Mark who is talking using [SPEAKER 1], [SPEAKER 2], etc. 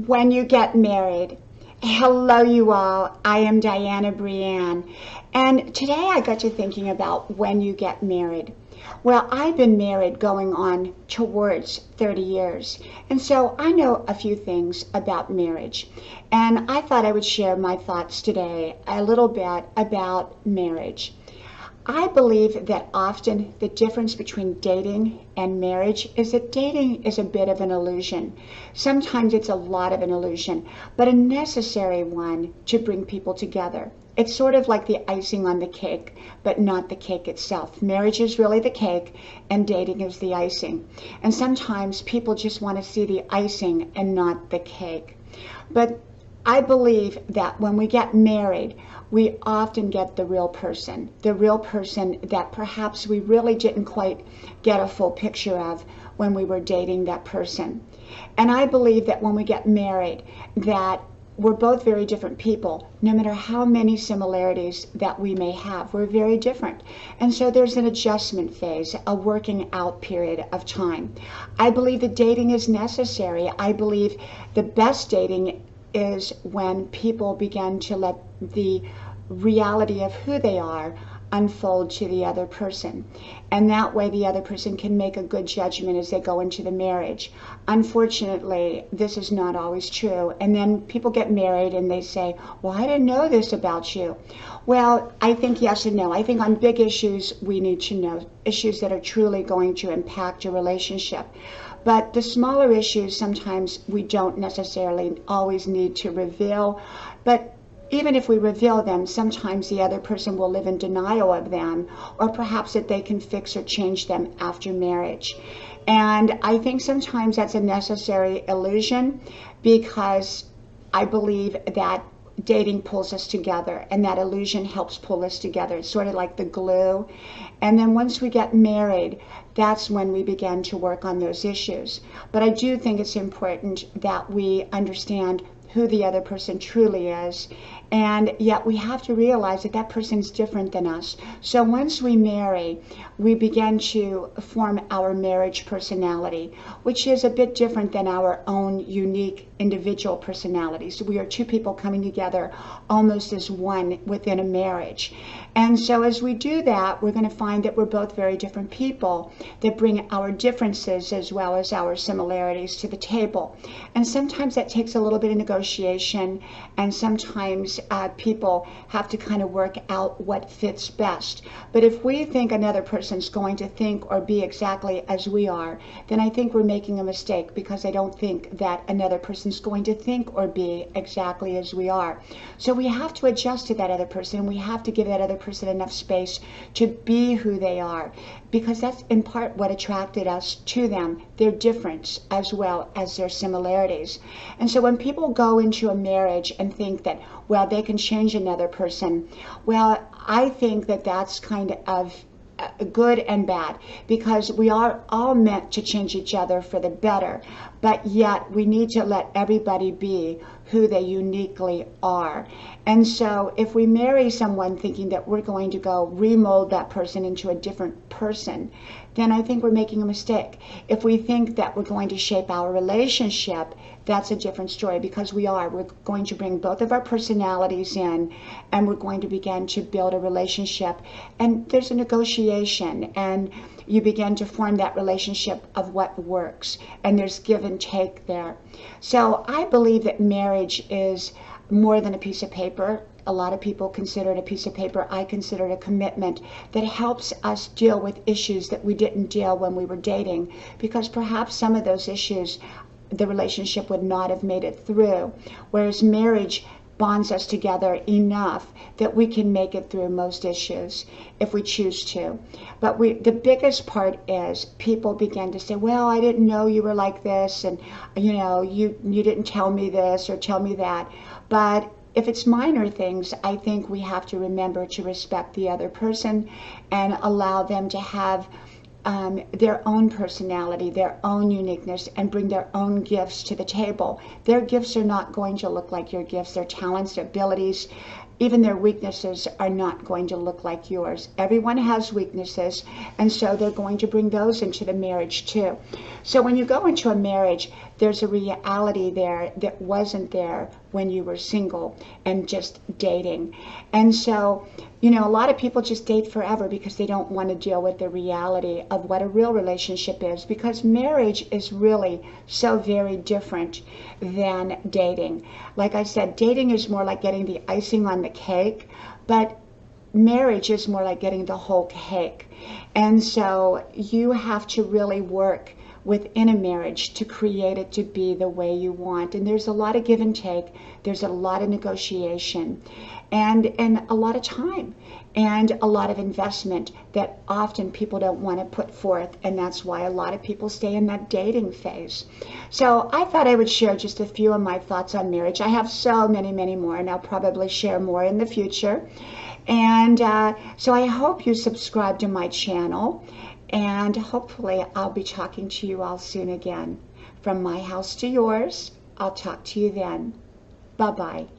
[SPEAKER 1] When you get married. Hello, you all. I am Diana Brienne, and today I got to thinking about when you get married. Well, I've been married going on towards 30 years, and so I know a few things about marriage. And I thought I would share my thoughts today a little bit about marriage. I believe that often the difference between dating and marriage is that dating is a bit of an illusion. Sometimes it's a lot of an illusion, but a necessary one to bring people together. It's sort of like the icing on the cake, but not the cake itself. Marriage is really the cake, and dating is the icing. And sometimes people just want to see the icing and not the cake. But I believe that when we get married, we often get the real person that perhaps we really didn't quite get a full picture of when we were dating that person. And I believe that when we get married, that we're both very different people. No matter how many similarities that we may have, we're very different. And so there's an adjustment phase, a working out period of time. I believe that dating is necessary. I believe the best dating is when people begin to let the reality of who they are unfold to the other person. And that way the other person can make a good judgment as they go into the marriage. Unfortunately, this is not always true. And then people get married and they say, well, I didn't know this about you. Well, I think yes and no. I think on big issues, we need to know issues that are truly going to impact your relationship. But the smaller issues, sometimes we don't necessarily always need to reveal. But even if we reveal them, sometimes the other person will live in denial of them, or perhaps that they can fix or change them after marriage. And I think sometimes that's a necessary illusion, because I believe that dating pulls us together, and that illusion helps pull us together. It's sort of like the glue. And then once we get married, that's when we begin to work on those issues. But I do think it's important that we understand who the other person truly is, and yet we have to realize that that person's different than us. So once we marry, we begin to form our marriage personality, which is a bit different than our own unique individual personalities. We are two people coming together almost as one within a marriage. And so as we do that, we're going to find that we're both very different people that bring our differences as well as our similarities to the table. And sometimes that takes a little bit of negotiation, and sometimes people have to kind of work out what fits best. But if we think another person's going to think or be exactly as we are, then I think we're making a mistake, because I don't think that another person's going to think or be exactly as we are. So we have to adjust to that other person, and we have to give that other person enough space to be who they are, because that's in part what attracted us to them, their difference as well as their similarities. And so when people go into a marriage and think that, well, they can change another person, well, I think that that's kind of good and bad, because we are all meant to change each other for the better, but yet we need to let everybody be who they uniquely are. And so if we marry someone thinking that we're going to go remold that person into a different person, then I think we're making a mistake. If we think that we're going to shape our relationship, that's a different story, because we're going to bring both of our personalities in, and we're going to begin to build a relationship. And there's a negotiation, and you begin to form that relationship of what works, and there's give and take there. So I believe that marriage is more than a piece of paper. A lot of people consider it a piece of paper. I consider it a commitment that helps us deal with issues that we didn't deal when we were dating, because perhaps some of those issues the relationship would not have made it through, whereas marriage bonds us together enough that we can make it through most issues if we choose to. But the biggest part is people begin to say, well, I didn't know you were like this, and you didn't tell me this or tell me that. But if it's minor things, I think we have to remember to respect the other person and allow them to have their own personality, their own uniqueness, and bring their own gifts to the table. Their gifts are not going to look like your gifts. Their talents, their abilities, even their weaknesses are not going to look like yours. Everyone has weaknesses, and so they're going to bring those into the marriage too. So when you go into a marriage, there's a reality there that wasn't there when you were single and just dating. And so, you know, a lot of people just date forever because they don't want to deal with the reality of what a real relationship is, because marriage is really so very different than dating. Like I said, dating is more like getting the icing on the cake, but marriage is more like getting the whole cake. And so you have to really work within a marriage to create it to be the way you want. And there's a lot of give and take. There's a lot of negotiation and a lot of time and a lot of investment that often people don't want to put forth. And that's why a lot of people stay in that dating phase. So I thought I would share just a few of my thoughts on marriage. I have so many, many more, and I'll probably share more in the future. And so I hope you subscribe to my channel, and hopefully I'll be talking to you all soon again. From my house to yours, I'll talk to you then. Bye-bye.